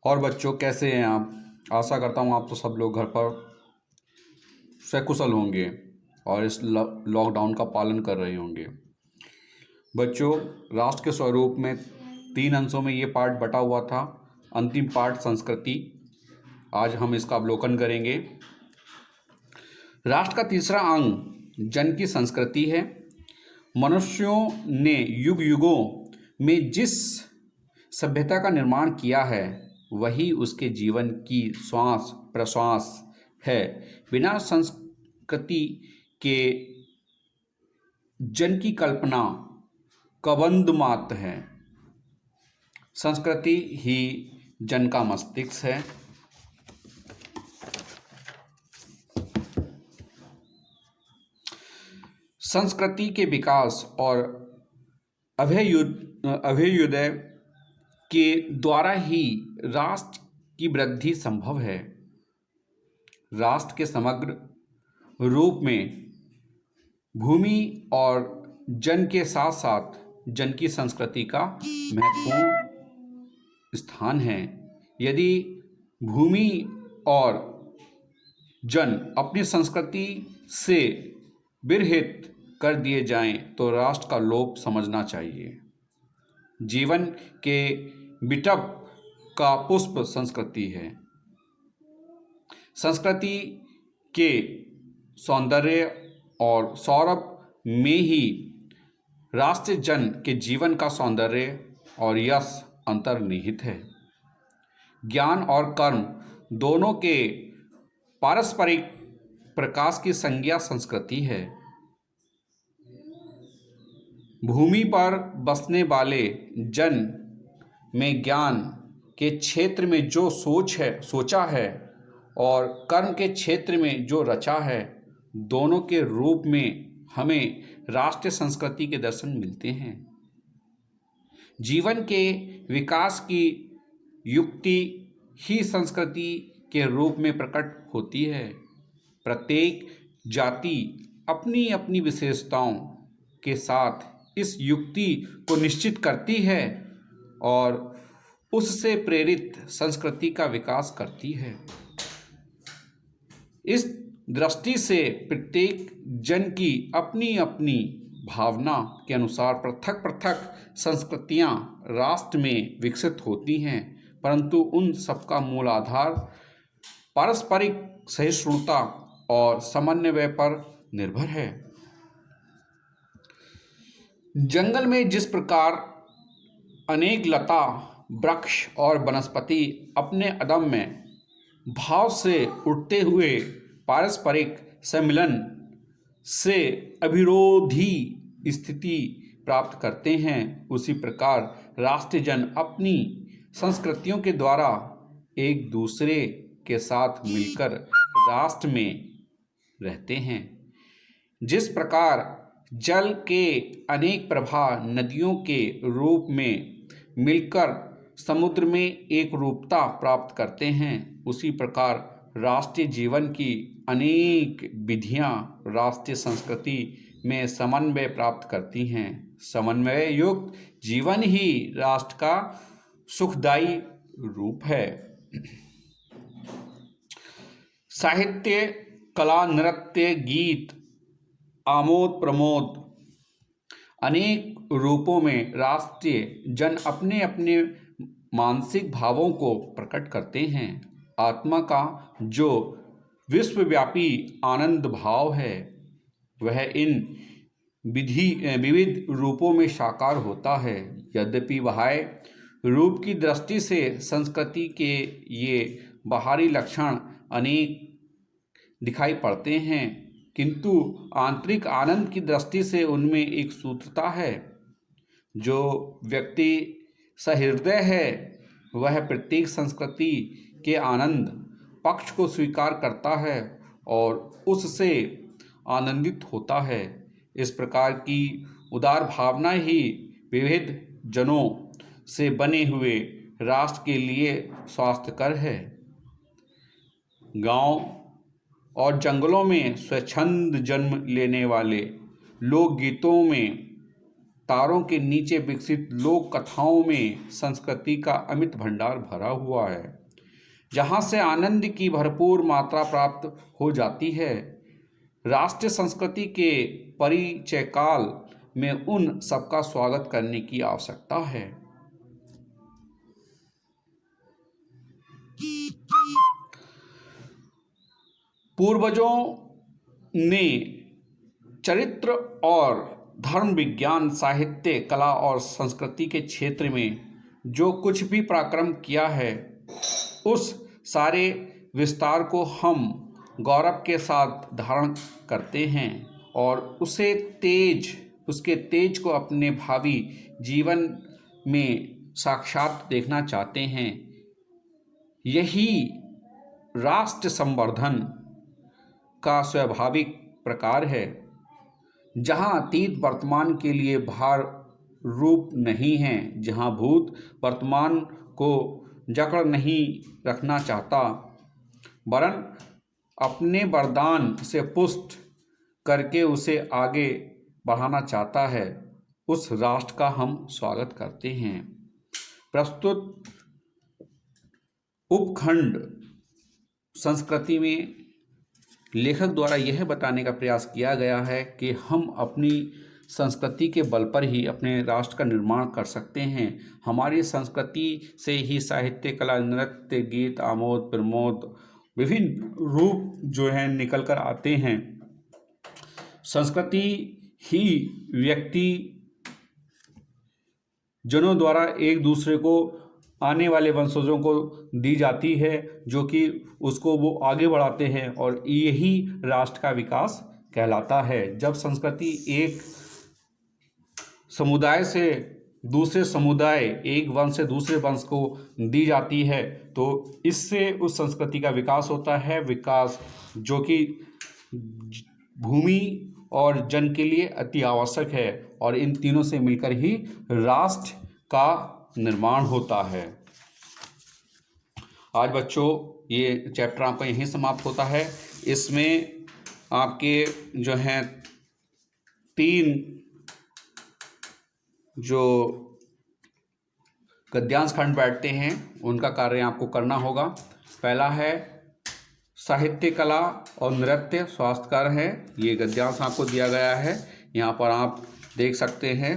और बच्चों, कैसे हैं आप? आशा करता हूँ आप तो सब लोग घर पर सकुशल होंगे और इस लॉकडाउन का पालन कर रहे होंगे। बच्चों, राष्ट्र के स्वरूप में 3 अंशों में ये पाठ बटा हुआ था। अंतिम पाठ संस्कृति। आज हम इसका अवलोकन करेंगे। राष्ट्र का तीसरा अंग जन की संस्कृति है। मनुष्यों ने युग युगों में जिस सभ्यता का निर्माण किया है वही उसके जीवन की श्वास प्रश्वास है। बिना संस्कृति के जन की कल्पना कबंद मात्र है। संस्कृति ही जन का मस्तिष्क है। संस्कृति के विकास और अभ्युदय के द्वारा ही राष्ट्र की वृद्धि संभव है। राष्ट्र के समग्र रूप में भूमि और जन के साथ साथ जन की संस्कृति का महत्वपूर्ण स्थान है। यदि भूमि और जन अपनी संस्कृति से विरहित कर दिए जाएं तो राष्ट्र का लोप समझना चाहिए। जीवन के बिटप का पुष्प संस्कृति है। संस्कृति के सौंदर्य और सौरभ में ही राष्ट्र जन के जीवन का सौंदर्य और यश अंतर्निहित है। ज्ञान और कर्म दोनों के पारस्परिक प्रकाश की संज्ञा संस्कृति है। भूमि पर बसने वाले जन में ज्ञान के क्षेत्र में जो सोचा है और कर्म के क्षेत्र में जो रचा है, दोनों के रूप में हमें राष्ट्रीय संस्कृति के दर्शन मिलते हैं। जीवन के विकास की युक्ति ही संस्कृति के रूप में प्रकट होती है। प्रत्येक जाति अपनी अपनी विशेषताओं के साथ इस युक्ति को निश्चित करती है और उससे प्रेरित संस्कृति का विकास करती है। इस दृष्टि से प्रत्येक जन की अपनी अपनी भावना के अनुसार पृथक पृथक संस्कृतियां राष्ट्र में विकसित होती हैं, परंतु उन सबका मूल आधार पारस्परिक सहिष्णुता और समन्वय पर निर्भर है। जंगल में जिस प्रकार अनेक लता वृक्ष और वनस्पति अपने अदम्य भाव से उठते हुए पारस्परिक सम्मिलन से अविरोधी स्थिति प्राप्त करते हैं, उसी प्रकार राष्ट्रीय जन अपनी संस्कृतियों के द्वारा एक दूसरे के साथ मिलकर राष्ट्र में रहते हैं। जिस प्रकार जल के अनेक प्रवाह नदियों के रूप में मिलकर समुद्र में एक रूपता प्राप्त करते हैं, उसी प्रकार राष्ट्रीय जीवन की अनेक विधियां राष्ट्रीय संस्कृति में समन्वय प्राप्त करती हैं। समन्वय युक्त जीवन ही राष्ट्र का सुखदायी रूप है। साहित्य, कला, नृत्य, गीत, आमोद प्रमोद अनेक रूपों में राष्ट्रीय जन अपने अपने मानसिक भावों को प्रकट करते हैं। आत्मा का जो विश्वव्यापी आनंद भाव है वह इन विविध रूपों में साकार होता है। यद्यपि बाह्य रूप की दृष्टि से संस्कृति के ये बाहरी लक्षण अनेक दिखाई पड़ते हैं, किंतु आंतरिक आनंद की दृष्टि से उनमें एक सूत्रता है। जो व्यक्ति सहृदय है वह प्रत्येक संस्कृति के आनंद पक्ष को स्वीकार करता है और उससे आनंदित होता है। इस प्रकार की उदार भावना ही विविध जनों से बने हुए राष्ट्र के लिए स्वास्थ्यकर है। गांव और जंगलों में स्वच्छंद जन्म लेने वाले लोकगीतों में तारों के नीचे विकसित लोक कथाओं में संस्कृति का अमित भंडार भरा हुआ है, जहाँ से आनंद की भरपूर मात्रा प्राप्त हो जाती है। राष्ट्रीय संस्कृति के परिचय काल में उन सबका स्वागत करने की आवश्यकता है। पूर्वजों ने चरित्र और धर्म, विज्ञान, साहित्य, कला और संस्कृति के क्षेत्र में जो कुछ भी पराक्रम किया है, उस सारे विस्तार को हम गौरव के साथ धारण करते हैं और उसके तेज को अपने भावी जीवन में साक्षात देखना चाहते हैं। यही राष्ट्र संवर्धन का स्वाभाविक प्रकार है, जहाँ अतीत वर्तमान के लिए भार रूप नहीं है, जहाँ भूत वर्तमान को जकड़ नहीं रखना चाहता, वरन अपने वरदान से पुष्ट करके उसे आगे बढ़ाना चाहता है, उस राष्ट्र का हम स्वागत करते हैं। प्रस्तुत उपखंड संस्कृति में लेखक द्वारा यह बताने का प्रयास किया गया है कि हम अपनी संस्कृति के बल पर ही अपने राष्ट्र का निर्माण कर सकते हैं। हमारी संस्कृति से ही साहित्य, कला, नृत्य, गीत, आमोद प्रमोद, विभिन्न रूप जो हैं निकल कर आते हैं। संस्कृति ही व्यक्ति जनों द्वारा एक दूसरे को, आने वाले वंशजों को दी जाती है, जो कि उसको वो आगे बढ़ाते हैं, और यही राष्ट्र का विकास कहलाता है। जब संस्कृति एक समुदाय से दूसरे समुदाय, एक वंश से दूसरे वंश को दी जाती है, तो इससे उस संस्कृति का विकास होता है, विकास जो कि भूमि और जन के लिए अति आवश्यक है, और इन तीनों से मिलकर ही राष्ट्र का निर्माण होता है। आज बच्चों ये चैप्टर आपका यहीं समाप्त होता है। इसमें आपके जो हैं 3 जो गद्यांश खंड बैठते हैं, उनका कार्य आपको करना होगा। पहला है साहित्य, कला और नृत्य स्वास्थ्यकर है। ये गद्यांश आपको दिया गया है, यहाँ पर आप देख सकते हैं।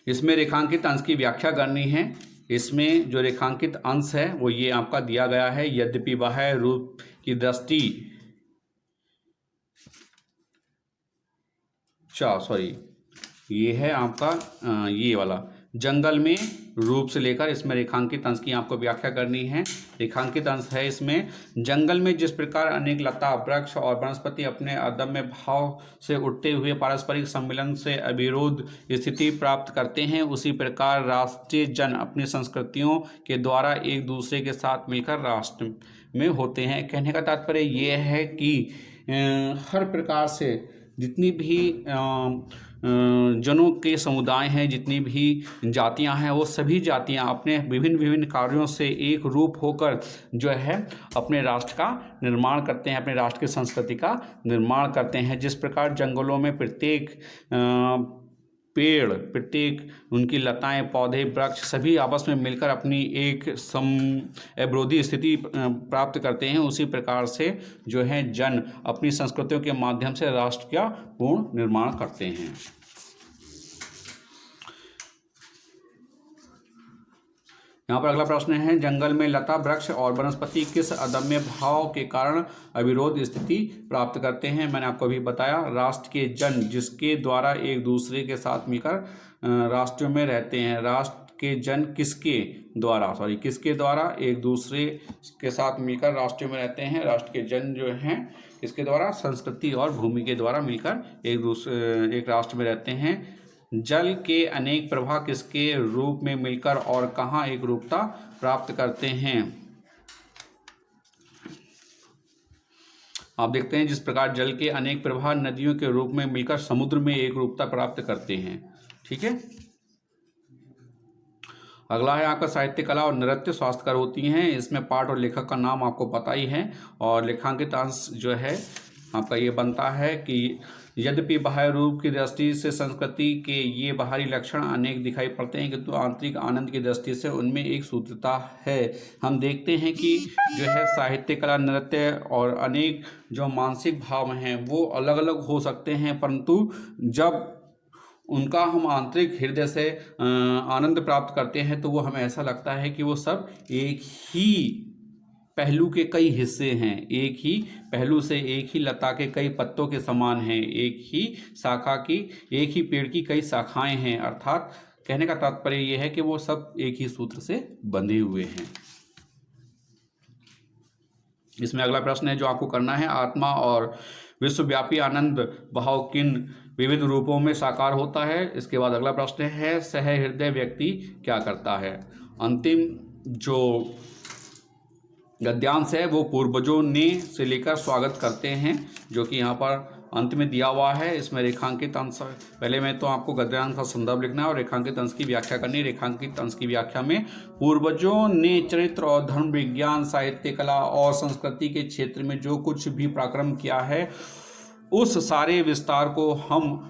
इसमें रेखांकित अंश की व्याख्या करनी है। इसमें जो रेखांकित अंश है वो ये आपका दिया गया है। यद्यपि वह रूप की दृष्टि ये है आपका ये वाला जंगल में रूप से लेकर इसमें रेखांकित अंश की आपको व्याख्या करनी है। रेखांकित अंश है इसमें, जंगल में जिस प्रकार अनेक लता, वृक्ष और वनस्पति अपने अदम्य भाव से उठते हुए पारस्परिक सम्मिलन से अविरोध स्थिति प्राप्त करते हैं, उसी प्रकार राष्ट्रीय जन अपनी संस्कृतियों के द्वारा एक दूसरे के साथ मिलकर राष्ट्र में होते हैं। कहने का तात्पर्य ये है कि हर प्रकार से जितनी भी जनों के समुदाय हैं, जितनी भी जातियां हैं, वो सभी जातियां अपने विभिन्न विभिन्न कार्यों से एक रूप होकर जो है अपने राष्ट्र का निर्माण करते हैं, अपने राष्ट्र की संस्कृति का निर्माण करते हैं। जिस प्रकार जंगलों में प्रत्येक पेड़, प्रत्येक उनकी लताएं, पौधे, वृक्ष सभी आपस में मिलकर अपनी एक समविरोधी स्थिति प्राप्त करते हैं, उसी प्रकार से जो है जन अपनी संस्कृतियों के माध्यम से राष्ट्र का पूर्ण निर्माण करते हैं। यहाँ पर अगला प्रश्न है, जंगल में लता, वृक्ष और वनस्पति किस अदम्य भाव के कारण अविरोध स्थिति प्राप्त करते हैं? मैंने आपको अभी बताया, राष्ट्र के जन जिसके द्वारा एक दूसरे के साथ मिलकर राष्ट्र में रहते हैं। राष्ट्र के जन किसके द्वारा एक दूसरे के साथ मिलकर राष्ट्र में रहते हैं। राष्ट्र के जन जो हैं इसके द्वारा संस्कृति और भूमि के द्वारा मिलकर एक राष्ट्र में रहते हैं। जल के अनेक प्रवाह किसके रूप में मिलकर और कहाँ एक रूपता प्राप्त करते हैं? आप देखते हैं जिस प्रकार जल के अनेक प्रवाह नदियों के रूप में मिलकर समुद्र में एक रूपता प्राप्त करते हैं। ठीक है, अगला है आपका साहित्य कला और नृत्य स्वास्थ्यकर होती हैं। इसमें पाठ और लेखक का नाम आपको पता ही है। और लेखांकित अंश जो है आपका ये बनता है कि यद्यपि बाह्य रूप की दृष्टि से संस्कृति के ये बाहरी लक्षण अनेक दिखाई पड़ते हैं, किंतु आंतरिक आनंद की दृष्टि से उनमें एक सूत्रता है। हम देखते हैं कि जो है साहित्य कला, नृत्य और अनेक जो मानसिक भाव हैं वो अलग अलग हो सकते हैं, परंतु जब उनका हम आंतरिक हृदय से आनंद प्राप्त करते हैं तो वो हमें ऐसा लगता है कि वो सब एक ही पहलू के कई हिस्से हैं, एक ही पहलू से, एक ही लता के कई पत्तों के समान हैं, एक ही शाखा की, एक ही पेड़ की कई शाखाएं हैं। अर्थात कहने का तात्पर्य यह है कि वो सब एक ही सूत्र से बंधे हुए हैं। इसमें अगला प्रश्न है जो आपको करना है, आत्मा और विश्वव्यापी आनंद भाव किन विविध रूपों में साकार होता है। इसके बाद अगला प्रश्न है, सहृदय व्यक्ति क्या करता है। अंतिम जो गद्यांश है वो पूर्वजों ने से लेकर स्वागत करते हैं, जो कि यहाँ पर अंत में दिया हुआ है। इसमें रेखांकित अंश, पहले में तो आपको गद्यांश का संदर्भ लिखना है और रेखांकित अंश की व्याख्या करनी है। रेखांकित अंश की व्याख्या में पूर्वजों ने चरित्र और धर्म, विज्ञान, साहित्य, कला और संस्कृति के क्षेत्र में जो कुछ भी पराक्रम किया है उस सारे विस्तार को हम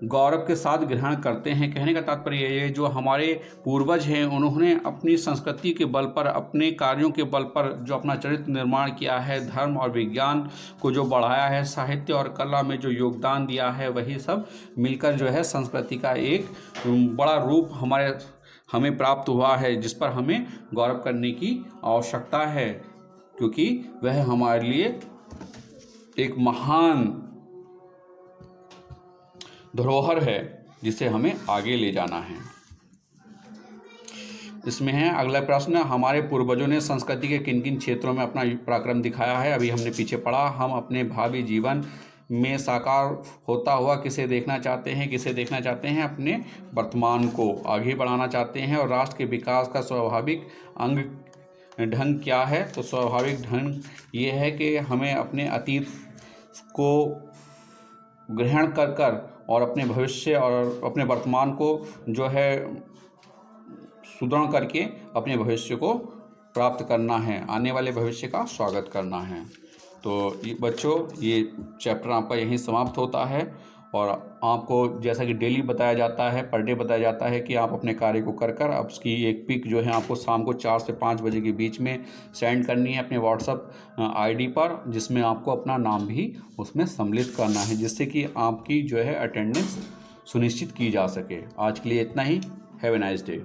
गौरव के साथ ग्रहण करते हैं। कहने का तात्पर्य ये है जो हमारे पूर्वज हैं उन्होंने अपनी संस्कृति के बल पर, अपने कार्यों के बल पर जो अपना चरित्र निर्माण किया है, धर्म और विज्ञान को जो बढ़ाया है, साहित्य और कला में जो योगदान दिया है, वही सब मिलकर जो है संस्कृति का एक बड़ा रूप हमें प्राप्त हुआ है, जिस पर हमें गौरव करने की आवश्यकता है, क्योंकि वह हमारे लिए एक महान धरोहर है जिसे हमें आगे ले जाना है। इसमें है अगला प्रश्न, हमारे पूर्वजों ने संस्कृति के किन किन क्षेत्रों में अपना पराक्रम दिखाया है। अभी हमने पीछे पढ़ा, हम अपने भावी जीवन में साकार होता हुआ किसे देखना चाहते हैं, अपने वर्तमान को आगे बढ़ाना चाहते हैं। और राष्ट्र के विकास का स्वाभाविक ढंग क्या है। तो स्वाभाविक ढंग ये है कि हमें अपने अतीत को ग्रहण कर और अपने भविष्य और अपने वर्तमान को जो है सुदृढ़ करके अपने भविष्य को प्राप्त करना है, आने वाले भविष्य का स्वागत करना है। तो बच्चों ये चैप्टर आपका यहीं समाप्त होता है और आपको जैसा कि डेली बताया जाता है, पर डे बताया जाता है कि आप अपने कार्य को कर अब उसकी एक पिक जो है आपको शाम को 4 से 5 बजे के बीच में सेंड करनी है अपने व्हाट्सअप आईडी पर, जिसमें आपको अपना नाम भी उसमें सम्मिलित करना है, जिससे कि आपकी जो है अटेंडेंस सुनिश्चित की जा सके। आज के लिए इतना ही। Have a nice day.